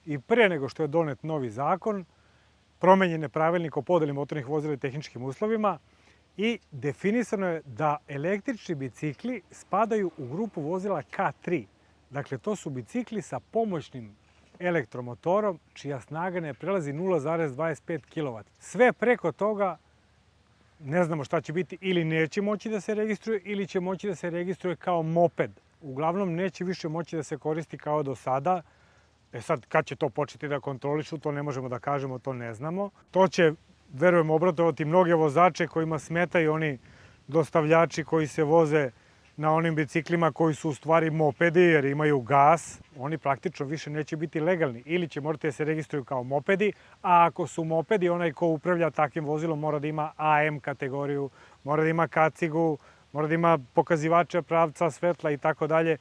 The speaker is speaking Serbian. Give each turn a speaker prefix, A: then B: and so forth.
A: i pre nego što je donet novi zakon, promenjen je pravilnik o podeli motornih vozila i tehničkim uslovima i definisano je da električni bicikli spadaju u grupu vozila K3. Dakle, to su bicikli sa pomoćnim elektromotorom čija snaga ne prelazi 0,25 kW. Sve preko toga ne znamo šta će biti, ili neće moći da se registruje ili će moći da se registruje kao moped. Uglavnom neće više moći da se koristi kao do sada. Sad, kad će to početi da kontrolišu, to ne možemo da kažemo, to ne znamo. To će, verujem, obradovati mnoge vozače kojima smetaju oni dostavljači koji se voze na onim biciklima koji su u stvari mopedi jer imaju gas. Oni praktično više neće biti legalni. Ili će morati da se registruju kao mopedi, a ako su mopedi, onaj ko upravlja takvim vozilom mora da ima AM kategoriju, mora da ima kacigu, mora da ima pokazivače pravca, svetla i tako dalje.